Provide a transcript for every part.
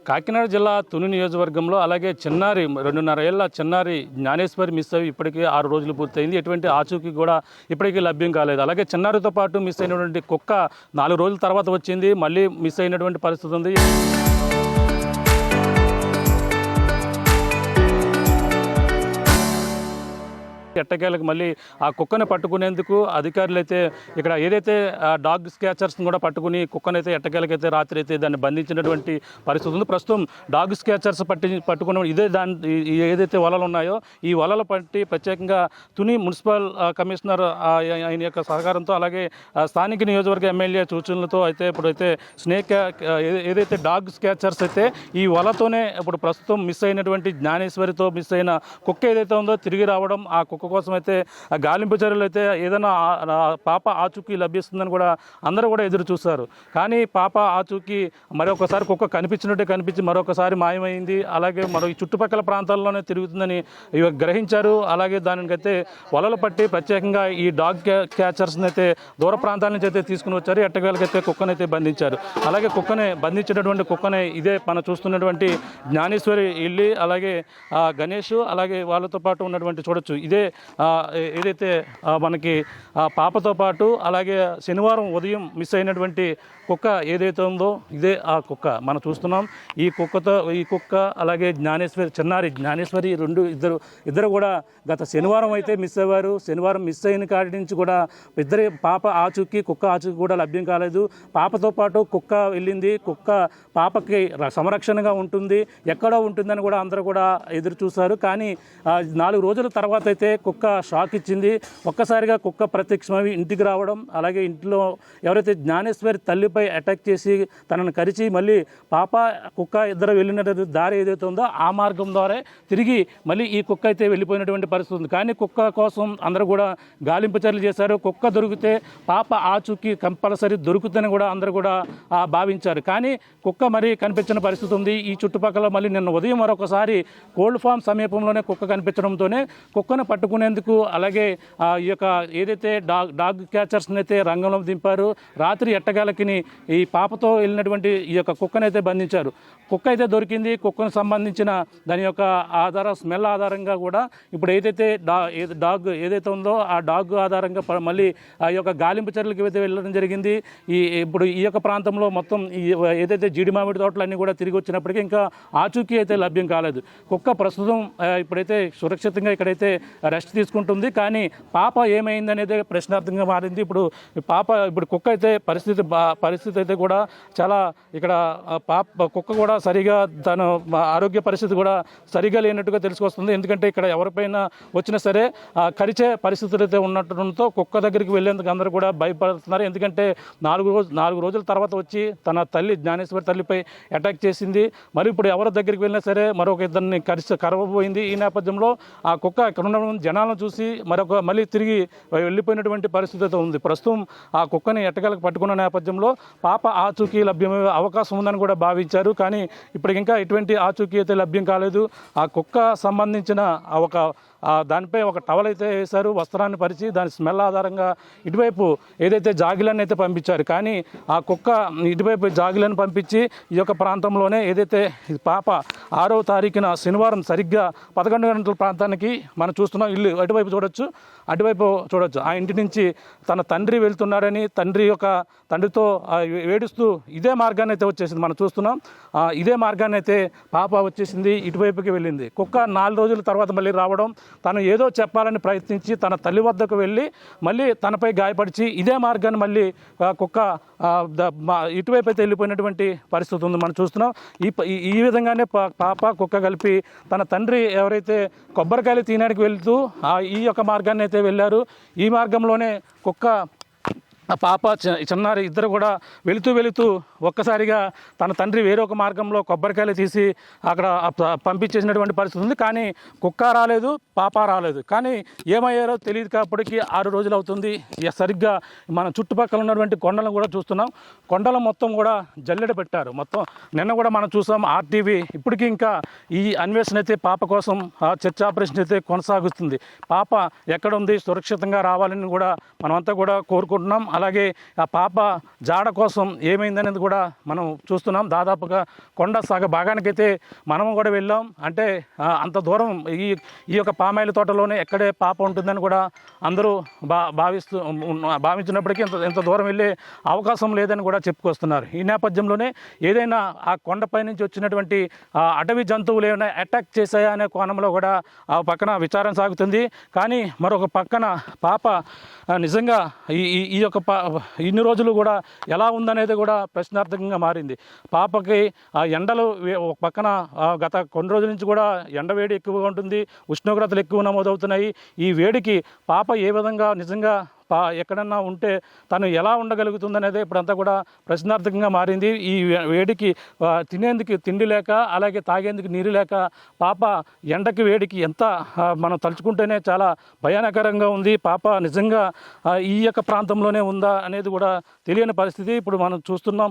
కాకినాడ జిల్లా తుని నియోజకవర్గంలో అలాగే చిన్నారి 2.5 ఏళ్ల చిన్నారి జ్ఞానేశ్వరి మిస్ అయ్యి ఇప్పటికీ 6 రోజులు పూర్తయింది. ఎటువంటి ఆచూకీ కూడా ఇప్పటికీ లభ్యం కాలేదు. అలాగే చిన్నారితో పాటు మిస్ అయినటువంటి కుక్క 4 రోజుల తర్వాత వచ్చింది. మళ్ళీ మిస్ అయినటువంటి పరిస్థితి ఉంది. ఎట్టకేలకు మళ్ళీ ఆ కుక్కను పట్టుకునేందుకు అధికారులు అయితే ఇక్కడ ఏదైతే డాగ్ స్కేచర్స్ని కూడా పట్టుకుని కుక్కనైతే ఎట్టకేలకైతే రాత్రి అయితే దాన్ని బంధించినటువంటి పరిస్థితి ఉంది. ప్రస్తుతం డాగ్ స్కేచర్స్ పట్టుకున్న ఇదే ఏదైతే వలలు ఉన్నాయో ఈ వలలు పట్టి ప్రత్యేకంగా తుని మున్సిపల్ కమిషనర్ ఆయన యొక్క సహకారంతో అలాగే స్థానిక నియోజకవర్గ ఎమ్మెల్యే సూచనలతో అయితే ఇప్పుడైతే ఏదైతే డాగ్ స్కేచర్స్ అయితే ఈ వలతోనే ఇప్పుడు ప్రస్తుతం మిస్ అయినటువంటి జ్ఞానేశ్వరితో మిస్ అయిన కుక్క ఏదైతే ఉందో తిరిగి రావడం, ఆ కుక్క కోసం అయితే గాలింపు చర్యలు అయితే ఏదైనా పాప ఆచూకీ లభిస్తుందని కూడా అందరూ కూడా ఎదురు చూస్తారు. కానీ పాప ఆచూకీ మరొకసారి కుక్క కనిపించి మరొకసారి మాయమైంది. అలాగే మరో ఈ చుట్టుపక్కల ప్రాంతాల్లోనే తిరుగుతుందని గ్రహించారు. అలాగే దానికైతే వలలు పట్టి ప్రత్యేకంగా ఈ డాగ్ క్యాచర్స్ని అయితే దూర ప్రాంతాల నుంచి అయితే తీసుకుని వచ్చారు. ఎట్టకేలకైతే కుక్కనైతే బంధించారు. అలాగే బంధించినటువంటి కుక్కనే ఇదే మనం చూస్తున్నటువంటి జ్ఞానేశ్వరి ఇల్లి, అలాగే గణేష్, అలాగే వాళ్ళతో పాటు ఉన్నటువంటి చూడొచ్చు ఇదే ఏదైతే మనకి పాపతో పాటు అలాగే శనివారం ఉదయం మిస్ అయినటువంటి కుక్క ఏదైతే ఉందో ఇదే ఆ కుక్క మనం చూస్తున్నాం. ఈ కుక్క అలాగే చిన్నారి జ్ఞానేశ్వరి ఇద్దరు కూడా గత శనివారం అయితే మిస్ అయ్యారు. శనివారం మిస్ అయిన కాడి నుంచి కూడా పాప ఆచూకీ కుక్క ఆచూకీ కూడా లభ్యం కాలేదు. పాపతో పాటు కుక్క వెళ్ళింది. కుక్క పాపకి సంరక్షణగా ఉంటుంది, ఎక్కడో ఉంటుందని కూడా అందరూ కూడా ఎదురు చూశారు. కానీ 4 రోజుల తర్వాత అయితే కుక్క షాక్ ఇచ్చింది. ఒక్కసారిగా కుక్క ప్రత్యక్షమై ఇంటికి రావడం, అలాగే ఇంట్లో ఎవరైతే జ్ఞానేశ్వరి తల్లిపై అటాక్ చేసి తనను కరిచి మళ్ళీ పాప కుక్క ఇద్దరు వెళ్ళిన దారి ఏదైతే ఉందో ఆ మార్గం ద్వారా తిరిగి మళ్ళీ ఈ కుక్క అయితే వెళ్ళిపోయినటువంటి పరిస్థితి ఉంది. కానీ కుక్క కోసం అందరూ కూడా గాలింపు చర్యలు చేశారు. కుక్క దొరికితే పాప ఆచూకీ కంపల్సరీ దొరుకుతుందని కూడా అందరూ కూడా భావించారు. కానీ కుక్క మరీ కనిపించిన పరిస్థితి ఉంది. ఈ చుట్టుపక్కల మళ్ళీ నిన్న ఉదయం మరొకసారి కోల్డ్ ఫామ్ సమీపంలోనే కుక్క కనిపించడంతోనే కుక్కను పట్టుకునేందుకు అలాగే ఈ యొక్క ఏదైతే డాగ్ క్యాచర్స్ని అయితే రంగంలో దింపారు. రాత్రి ఎట్టగాలకి ఈ పాపతో వెళ్ళినటువంటి ఈ యొక్క కుక్కనైతే బంధించారు. కుక్క అయితే దొరికింది. కుక్కను సంబంధించిన దాని యొక్క స్మెల్ ఆధారంగా కూడా ఇప్పుడు ఏదైతే డాగ్ ఏదైతే ఉందో ఆ డాగ్ ఆధారంగా మళ్ళీ ఆ యొక్క గాలింపు చర్యలకు అయితే వెళ్ళడం జరిగింది. ఇప్పుడు ఈ యొక్క ప్రాంతంలో మొత్తం ఏదైతే జీడి మామిడి తోటలన్నీ కూడా తిరిగి వచ్చినప్పటికీ ఇంకా ఆచూకీ అయితే లభ్యం కాలేదు. కుక్క ప్రస్తుతం ఇప్పుడైతే సురక్షితంగా ఇక్కడైతే రెస్ట్ తీసుకుంటుంది. కానీ పాప ఏమైందనేది ప్రశ్నార్థంగా మారింది. ఇప్పుడు కుక్క అయితే పరిస్థితి అయితే కూడా చాలా ఇక్కడ కుక్క కూడా సరిగా తన ఆరోగ్య పరిస్థితి కూడా సరిగా లేనట్టుగా తెలుసుకొస్తుంది. ఎందుకంటే ఇక్కడ ఎవరిపైన వచ్చినా సరే కరిచే పరిస్థితులు అయితే ఉన్నట్టుతో కుక్క దగ్గరికి వెళ్ళేందుకు అందరూ కూడా భయపడుతున్నారు. ఎందుకంటే 4 రోజుల తర్వాత వచ్చి తన తల్లి జ్ఞానేశ్వరి తల్లిపై అటాక్ చేసింది. మరి ఇప్పుడు ఎవరి దగ్గరికి వెళ్ళినా సరే మరొక ఇద్దరిని కరవబోయింది. ఈ నేపథ్యంలో ఆ కుక్క ఇక్కడ ఉన్న జనాలను చూసి మళ్ళీ తిరిగి వెళ్ళిపోయినటువంటి పరిస్థితి ఉంది. ప్రస్తుతం ఆ కుక్కని ఎట్టగలకు పట్టుకున్న నేపథ్యంలో పాప ఆచూకీ లభ్యమయ్యే అవకాశం ఉందని కూడా భావించారు. కానీ ఇప్పటికి ఇంకా ఎటువంటి ఆచూకీ అయితే లభ్యం కాలేదు. ఆ కుక్క సంబంధించిన దానిపై ఒక టవల్ అయితే వేశారు, వస్త్రాన్ని పరిచి దాని స్మెల్ ఆధారంగా ఇటువైపు ఏదైతే జాగిలను అయితే పంపించారు. కానీ ఆ కుక్క ఇటువైపు జాగిలను పంపించి ఈ యొక్క ప్రాంతంలోనే ఏదైతే పాప 6వ తారీఖున శనివారం సరిగ్గా 11 గంటల ప్రాంతానికి మనం చూస్తున్నాం. ఇల్లు అటువైపు చూడొచ్చు. ఆ ఇంటి నుంచి తన తండ్రి వెళ్తున్నాడని తండ్రితో ఏడుస్తూ ఇదే మార్గాన్ని అయితే వచ్చేసింది. మనం చూస్తున్నాం. ఇదే మార్గాన్ని అయితే పాప వచ్చేసింది, ఇటువైపుకి వెళ్ళింది. కుక్క 4 రోజుల తర్వాత మళ్ళీ రావడం, తను ఏదో చెప్పాలని ప్రయత్నించి తన తల్లి వద్దకు వెళ్ళి మళ్ళీ తనపై గాయపరిచి ఇదే మార్గాన్ని మళ్ళీ కుక్క ఇటువైపు అయితే వెళ్ళిపోయినటువంటి పరిస్థితి ఉంది. మనం చూస్తున్నాం. ఈ విధంగానే పాప కుక్క కలిపి తన తండ్రి ఎవరైతే కొబ్బరికాయలు తీయడానికి వెళ్తూ ఈ యొక్క మార్గాన్ని అయితే వెళ్ళారు. ఈ మార్గంలోనే కుక్క పాప చిన్నారి ఇద్దరు కూడా వెళుతూ ఒక్కసారిగా తన తండ్రి వేరొక మార్గంలో కొబ్బరికాయలు తీసి అక్కడ పంపించేసినటువంటి పరిస్థితి ఉంది. కానీ కుక్క రాలేదు, పాప రాలేదు. కానీ ఏమయ్యారో తెలియదు. కాబట్టి 6 రోజులు అవుతుంది. సరిగ్గా మన చుట్టుపక్కల ఉన్నటువంటి కొండలను కూడా చూస్తున్నాం. కొండలు మొత్తం కూడా జల్లెడ పెట్టారు. మొత్తం నిన్న కూడా మనం చూసాం RTV. ఇప్పటికీ ఇంకా ఈ అన్వేషణ అయితే పాప కోసం చర్చ ఆపరేషన్ అయితే కొనసాగుతుంది. పాప ఎక్కడ ఉంది, సురక్షితంగా రావాలని కూడా మనమంతా కూడా కోరుకుంటున్నాం. అలాగే ఆ పాప జాడ కోసం ఏమైందనేది కూడా మనం చూస్తున్నాం. దాదాపుగా కొండ సగ భాగానికైతే మనం కూడా వెళ్ళాం. అంటే అంత దూరం ఈ యొక్క పామాయిల్ తోటలోనే ఎక్కడే పాప ఉంటుందని కూడా అందరూ భావించినప్పటికీ ఇంత దూరం వెళ్ళే అవకాశం లేదని కూడా చెప్పుకొస్తున్నారు. ఈ నేపథ్యంలోనే ఏదైనా ఆ కొండపై నుంచి వచ్చినటువంటి అటవీ జంతువులు ఏమైనా అటాక్ చేశాయా అనే కోణంలో కూడా ఆ పక్కన విచారణ సాగుతుంది. కానీ మరొక పక్కన పాప నిజంగా ఈ యొక్క ఇన్ని రోజులు కూడా ఎలా ఉందనేది కూడా ప్రశ్నార్థకంగా మారింది. పాపకి ఆ ఎండలు ఒక పక్కన గత కొన్ని రోజుల నుంచి కూడా ఎండవేడి ఎక్కువగా ఉంటుంది, ఉష్ణోగ్రతలు ఎక్కువ నమోదవుతున్నాయి. ఈ వేడికి పాప ఏ విధంగా నిజంగా ఎక్కడన్నా ఉంటే తను ఎలా ఉండగలుగుతుందనేది ఇప్పుడంతా కూడా ప్రశ్నార్థకంగా మారింది. ఈ వేడికి తినేందుకు తిండి లేక, అలాగే తాగేందుకు నీరు లేక పాప ఎండకి వేడికి ఎంత మనం తలుచుకుంటేనే చాలా భయానకరంగా ఉంది. పాప నిజంగా ఈ యొక్క ప్రాంతంలోనే ఉందా అనేది కూడా తెలియని పరిస్థితి ఇప్పుడు మనం చూస్తున్నాం.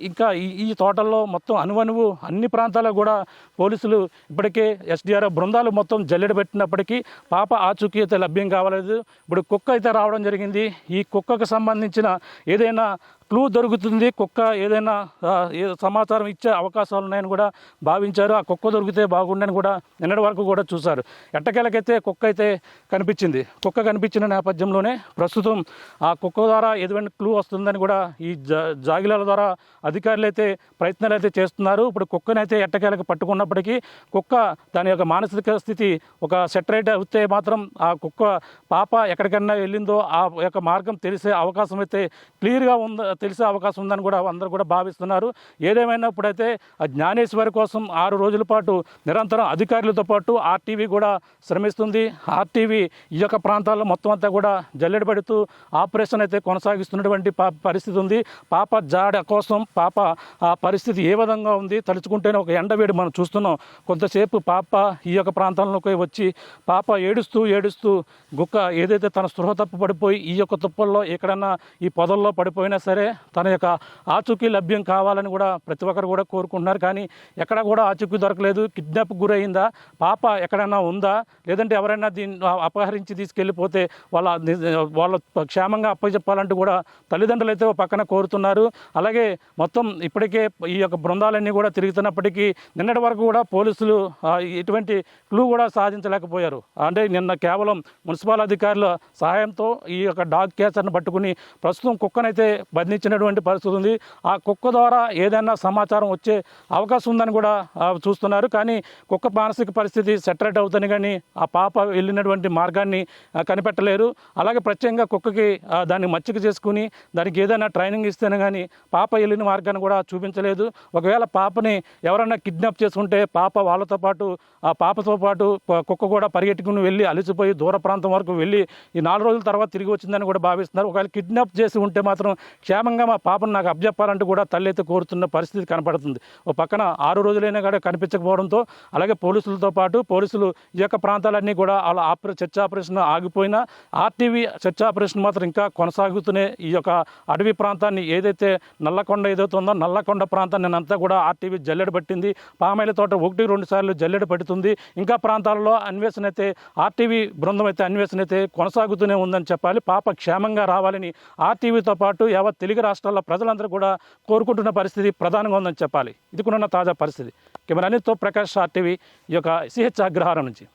ఇంకా ఈ తోటల్లో మొత్తం అనువనువు అన్ని ప్రాంతాల్లో కూడా పోలీసులు ఇప్పటికే ఎస్డిఆర్ఎఫ్ బృందాలు మొత్తం జల్లెడ పెట్టినప్పటికీ పాప ఆచూకీ అయితే లభ్యం కావలేదు. ఇప్పుడు కుక్క అయితే రావడం జరిగింది. ఈ కుక్కకు సంబంధించిన ఏదైనా క్లూ దొరుకుతుంది, కుక్క ఏదైనా సమాచారం ఇచ్చే అవకాశాలు ఉన్నాయని కూడా భావించారు. ఆ కుక్క దొరికితే బాగుండని కూడా నిన్నటి వరకు కూడా చూశారు. ఎట్టకేలకైతే కుక్క అయితే కనిపించింది. కుక్క కనిపించిన నేపథ్యంలోనే ప్రస్తుతం ఆ కుక్క ద్వారా ఏదైనా క్లూ వస్తుందని కూడా ఈ జాగిలాల ద్వారా అధికారులు అయితే ప్రయత్నాలు అయితే చేస్తున్నారు. ఇప్పుడు కుక్కనైతే ఎట్టకేలకు పట్టుకున్నప్పటికీ కుక్క దాని యొక్క మానసిక స్థితి ఒక సెటరేట్ అవుతే మాత్రం ఆ కుక్క పాప ఎక్కడికన్నా వెళ్ళిందో ఆ యొక్క మార్గం తెలిసే అవకాశం అయితే క్లియర్గా తెలిసే అవకాశం ఉందని కూడా అందరూ కూడా భావిస్తున్నారు. ఏదేమైనా ఇప్పుడైతే ఆ జ్ఞానేశ్వరి కోసం 6 రోజుల పాటు నిరంతరం అధికారులతో పాటు ఆర్టీవీ కూడా శ్రమిస్తుంది. ఆర్టీవీ ఈ యొక్క ప్రాంతాల్లో మొత్తం అంతా కూడా జల్లెడ పెడుతూ ఆపరేషన్ అయితే కొనసాగిస్తున్నటువంటి పరిస్థితి ఉంది. పాప జాడ కోసం పాప ఆ పరిస్థితి ఏ విధంగా ఉంది తలుచుకుంటేనే ఒక ఎండవేడి మనం చూస్తున్నాం. కొంతసేపు పాప ఈ యొక్క ప్రాంతంలోకి వచ్చి పాప ఏడుస్తూ గుక్క ఏదైతే తన స్పృహ తప్పు పడిపోయి ఈ యొక్క తుప్పల్లో ఎక్కడన్నా ఈ పొదల్లో పడిపోయినా సరే తన యొక్క ఆచూకీ లభ్యం కావాలని కూడా ప్రతి ఒక్కరు కూడా కోరుకుంటున్నారు. కానీ ఎక్కడ కూడా ఆచూకీ దొరకలేదు. కిడ్నాప్కి గురైందా, పాప ఎక్కడైనా ఉందా, లేదంటే ఎవరైనా దీన్ని అపహరించి తీసుకెళ్ళిపోతే వాళ్ళ క్షేమంగా అప్పచెప్పాలంటూ కూడా తల్లిదండ్రులు అయితే పక్కన కోరుతున్నారు. అలాగే మొత్తం ఇప్పటికే ఈ యొక్క బృందాలన్నీ కూడా తిరుగుతున్నప్పటికీ నిన్నటి వరకు కూడా పోలీసులు ఎటువంటి క్లూ కూడా సాధించలేకపోయారు. అంటే నిన్న కేవలం మున్సిపల్ అధికారుల సహాయంతో ఈ యొక్క డాగ్ క్యాచర్ను పట్టుకుని ప్రస్తుతం కుక్కనైతే బంధించినటువంటి పరిస్థితి ఉంది. ఆ కుక్క ద్వారా ఏదైనా సమాచారం వచ్చే అవకాశం ఉందని కూడా చూస్తున్నారు. కానీ కుక్క మానసిక పరిస్థితి సెటరేట్ అవుతుంది కానీ ఆ పాప వెళ్ళినటువంటి మార్గాన్ని కనిపెట్టలేరు. అలాగే ప్రత్యేకంగా కుక్కకి దాన్ని మచ్చిక చేసుకుని దానికి ఏదైనా ట్రైనింగ్ ఇస్తేనే కానీ పాప వెళ్ళిన మార్గాన్ని కూడా చూపించలేదు. ఒకవేళ పాపని ఎవరైనా కిడ్నాప్ చేసుకుంటే పాప వాళ్ళతో పాటు ఆ పాపతో పాటు కుక్క కూడా పరిగెట్టుకుని వెళ్ళి అలసిపోయి దూర ప్రాంతం వరకు వెళ్ళి ఈ 4 రోజుల తర్వాత తిరిగి వచ్చిందని కూడా భావిస్తున్నారు. ఒకవేళ కిడ్నాప్ చేసి ఉంటే మాత్రం క్షేమంగా మా పాపను నాకు అప్పచెప్పాలంటూ కూడా తల్లి అయితే కోరుతున్న పరిస్థితి కనపడుతుంది. ఓ పక్కన 6 రోజులైనా కూడా కనిపించకపోవడంతో అలాగే పోలీసులతో పాటు పోలీసులు ఈ యొక్క ప్రాంతాలన్నీ కూడా అలా చర్చ ఆపరేషన్ ఆగిపోయినా ఆర్టీవీ చర్చ ఆపరేషన్ మాత్రం ఇంకా కొనసాగుతూనే ఈ యొక్క అడవి ప్రాంతాన్ని ఏదైతే నల్లకొండ ఏదైతే ఉందో నల్లకొండ ప్రాంతాన్ని అంతా కూడా ఆర్టీవీ జల్లెడ పట్టింది. పామాయిల తోట 1-2 సార్లు జల్లెడ పెడుతుంది. ఇంకా ప్రాంతాలలో అన్వేషణ అయితే ఆర్టీవీ బృందం అయితే అన్వేషణ అయితే కొనసాగుతూనే ఉందని చెప్పాలి. పాప క్షేమంగా రావాలని ఆర్టీవీతో పాటు యావత్ తెలుగు రాష్ట్రాల ప్రజలందరూ కూడా కోరుకుంటున్న పరిస్థితి ప్రధానంగా ఉందని చెప్పాలి. ఇది కూడా తాజా పరిస్థితి. కెమెరా అనిల్తో ప్రకాష్ ఆర్టీవీ ఈ యొక్క సిహెచ్ అగ్రహారం నుంచి.